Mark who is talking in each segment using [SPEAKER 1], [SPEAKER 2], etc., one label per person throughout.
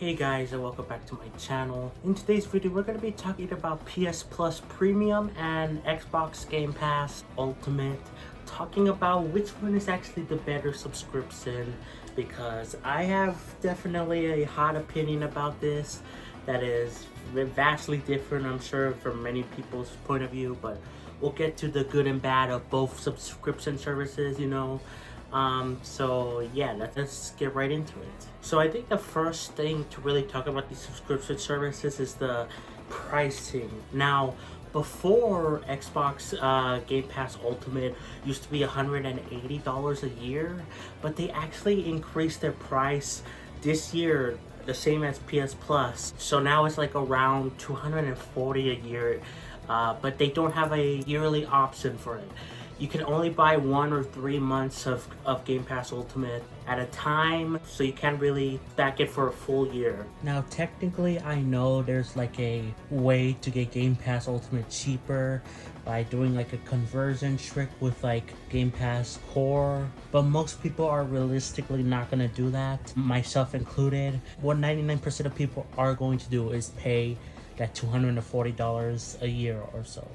[SPEAKER 1] Hey guys, and welcome back to my channel. In today's video, we're going to be talking about PS Plus Premium and Xbox Game Pass Ultimate, talking about which one is actually the better subscription, because I have definitely a hot opinion about this that is vastly different, I'm sure, from many people's point of view, but we'll get to the good and bad of both subscription services, so yeah, let's get right into it. So I think the first thing to really talk about these subscription services is the pricing. Now, before Xbox Game Pass Ultimate used to be $180 a year, but they actually increased their price this year, the same as PS Plus. So now it's like around $240 a year, but they don't have a yearly option for it. You can only buy 1 or 3 months of Game Pass Ultimate at a time, so you can't really stack it for a full year. Now, technically, I know there's like a way to get Game Pass Ultimate cheaper by doing like a conversion trick with like Game Pass Core, but most people are realistically not gonna do that, myself included. What 99% of people are going to do is pay that $240 a year or so.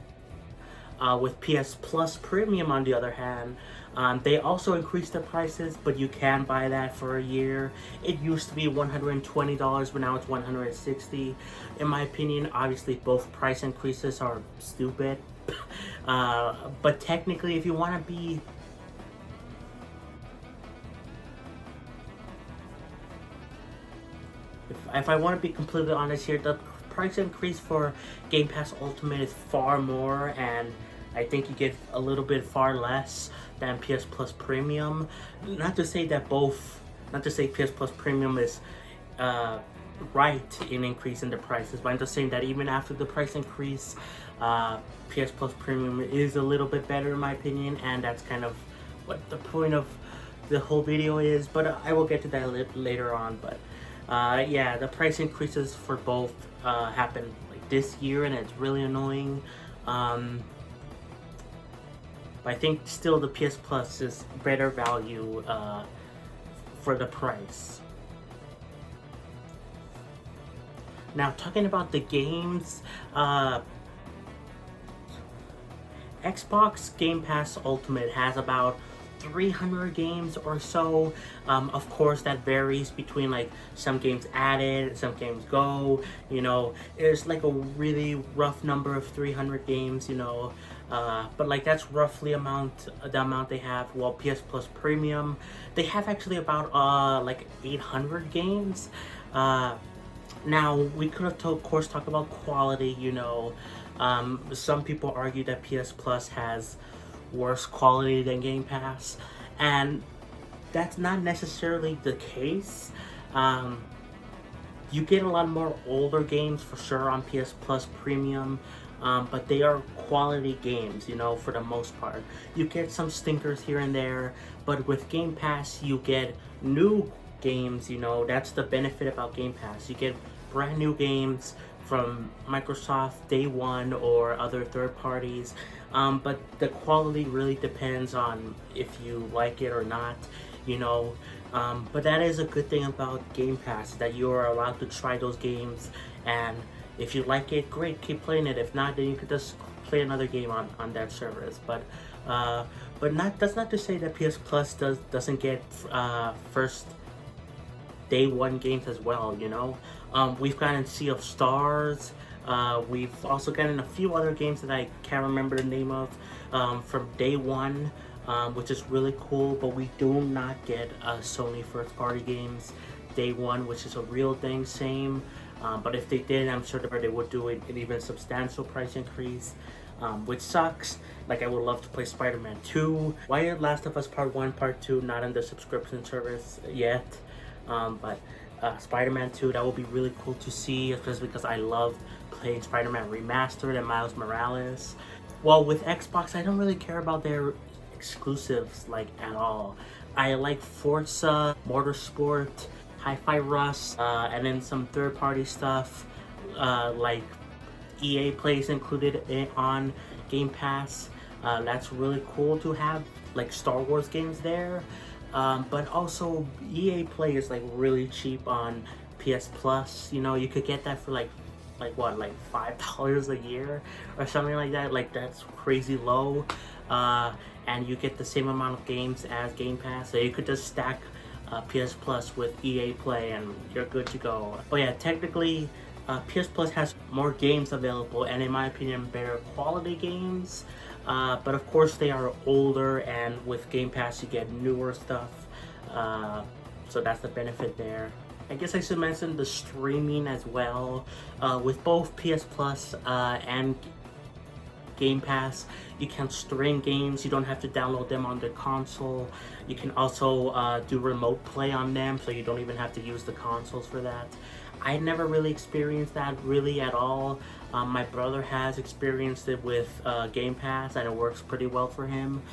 [SPEAKER 1] With PS Plus Premium, on the other hand, they also increased their prices, but you can buy that for a year. It used to be $120, but now it's $160. In my opinion, obviously both price increases are stupid. But technically, if you want to be... If I want to be completely honest here, the price increase for Game Pass Ultimate is far more, and I think you get a little bit far less than PS Plus Premium. Not to say PS Plus Premium is right in increasing the prices, but I'm just saying that even after the price increase, PS Plus Premium is a little bit better in my opinion, and that's kind of what the point of the whole video is, but I will get to that later on. But yeah, the price increases for both happened like this year, and it's really annoying. But I think still the PS Plus is better value for the price. Now, talking about the games, Xbox Game Pass Ultimate has about 300 games or so. Of course, that varies between like some games added, some games go, there's like a really rough number of 300 games, but like that's roughly the amount they have. While PS Plus Premium, they have actually about like 800 games. Now, we could have of course talk about quality, some people argue that PS Plus has worse quality than Game Pass, and that's not necessarily the case. You get a lot more older games for sure on PS Plus Premium, but they are quality games, for the most part. You get some stinkers here and there, but with Game Pass you get new games, that's the benefit about Game Pass. You get brand new games from Microsoft day one or other third parties, but the quality really depends on if you like it or not, but that is a good thing about Game Pass, that you are allowed to try those games, and if you like it, great, keep playing it. If not, then you could just play another game on that service. But that's not to say that PS Plus doesn't get first day one games as well. We've gotten Sea of Stars. We've also gotten a few other games that I can't remember the name of from day one, which is really cool. But we do not get Sony first party games day one, which is a real thing. Same, but if they did, I'm sure they would do an even substantial price increase, which sucks. Like, I would love to play Spider-Man 2. Why are Last of Us Part 1, Part 2 not in the subscription service yet? But Spider-Man 2, that would be really cool to see, especially because I loved playing Spider-Man Remastered and Miles Morales. Well, with Xbox, I don't really care about their exclusives like at all. I like Forza, Motorsport, Hi-Fi Rush, and then some third-party stuff like EA Plays included on Game Pass. That's really cool to have like Star Wars games there. But also EA Play is like really cheap on PS Plus. You know, you could get that for like what, like $5 a year or something like that. Like that's crazy low. And you get the same amount of games as Game Pass, so you could just stack PS Plus with EA Play and you're good to go. But yeah, technically PS Plus has more games available, and in my opinion better quality games, but of course they are older, and with Game Pass you get newer stuff, so that's the benefit there. I guess I should mention the streaming as well. With both PS Plus and Game Pass, you can stream games. You don't have to download them on the console. You can also do remote play on them, so you don't even have to use the consoles for that. I never really experienced that really at all. My brother has experienced it with Game Pass, and it works pretty well for him.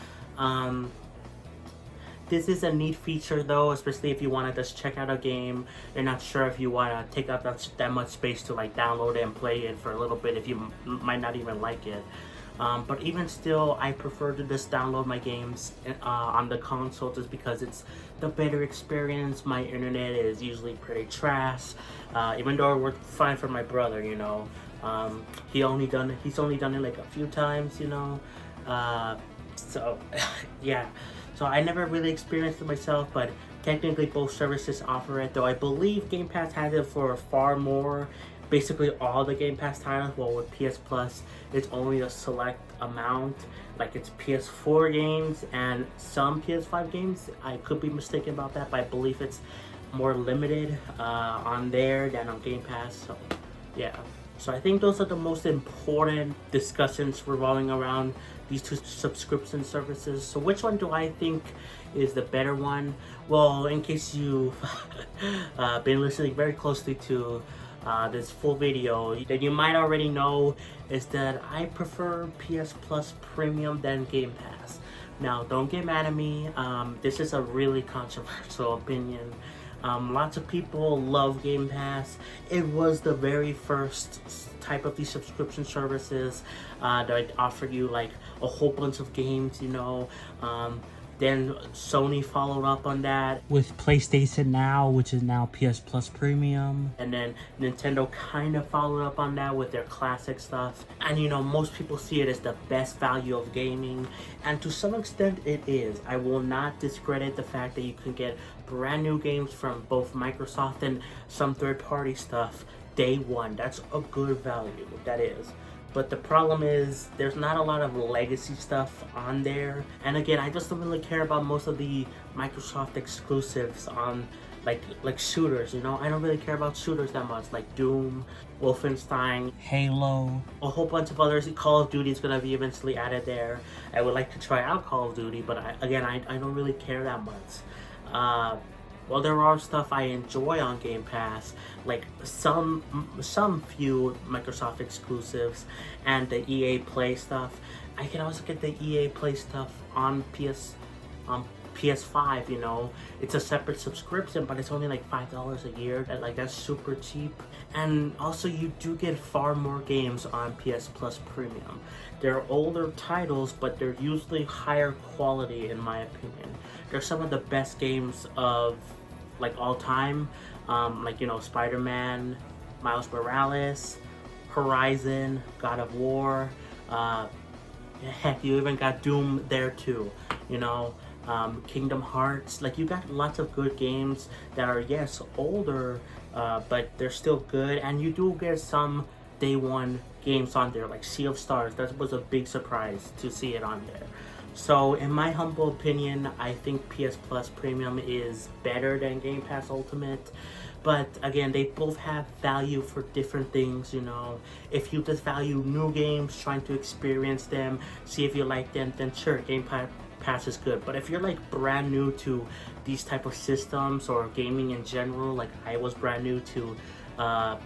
[SPEAKER 1] This is a neat feature though, especially if you want to just check out a game. You're not sure if you want to take up that much space to like download it and play it for a little bit if you might not even like it. But even still, I prefer to just download my games on the console just because it's the better experience. My internet is usually pretty trash, even though it worked fine for my brother, you know. He's only done it like a few times, you know. So yeah. So I never really experienced it myself, but technically both services offer it, though I believe Game Pass has it for far more, basically all the Game Pass titles, while with PS Plus it's only a select amount, like it's PS4 games and some PS5 games. I could be mistaken about that, but I believe it's more limited on there than on Game Pass, so yeah. So I think those are the most important discussions revolving around these two subscription services. So which one do I think is the better one? Well, in case you've been listening very closely to this full video, then you might already know is that I prefer PS Plus Premium than Game Pass. Now, don't get mad at me. This is a really controversial opinion. Lots of people love Game Pass. It was the very first type of these subscription services that offered you like a whole bunch of games, you know. Then Sony followed up on that with PlayStation Now, which is now PS Plus Premium. And then Nintendo kind of followed up on that with their classic stuff. And you know, most people see it as the best value of gaming. And to some extent it is. I will not discredit the fact that you can get brand new games from both Microsoft and some third-party stuff day one. That's a good value, that is. But the problem is there's not a lot of legacy stuff on there. And again, I just don't really care about most of the Microsoft exclusives on like shooters, you know. I don't really care about shooters that much, like Doom, Wolfenstein, Halo, a whole bunch of others. Call of Duty is gonna be eventually added there. I would like to try out Call of Duty, but I don't really care that much. Well, there are stuff I enjoy on Game Pass, like some few Microsoft exclusives and the EA Play stuff. I can also get the EA Play stuff on PS5, you know. It's a separate subscription, but it's only like $5 a year. That's super cheap. And also you do get far more games on PS Plus Premium. They're older titles, but they're usually higher quality in my opinion. They're some of the best games of like all time, like, you know, Spider-Man, Miles Morales, Horizon, God of War, heck, you even got Doom there too, you know. Kingdom Hearts. Like, you got lots of good games that are, yes, older, but they're still good. And you do get some day one games on there, like Sea of Stars. That was a big surprise to see it on there. So in my humble opinion, I think PS Plus Premium is better than Game Pass Ultimate. But again, they both have value for different things, you know. If you just value new games, trying to experience them, see if you like them, then sure, Game Pass is good. But if you're like brand new to these type of systems or gaming in general, like I was brand new to the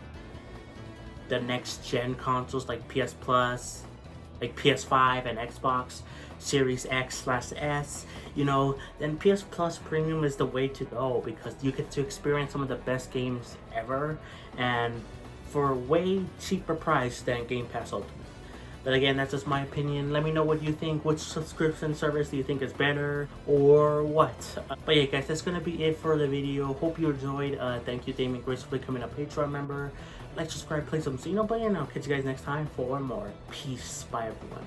[SPEAKER 1] next gen consoles like PS Plus, like PS5 and Xbox Series X/S, you know, then PS Plus Premium is the way to go, because you get to experience some of the best games ever and for a way cheaper price than Game Pass Ultimate. But again, that's just my opinion. Let me know what you think. Which subscription service do you think is better or what? But yeah, guys, that's gonna be it for the video. Hope you enjoyed. Thank you, Damien Grace, for becoming a Patreon member. Like, subscribe, play some button, and I'll catch you guys next time for more. Peace. Bye, everyone.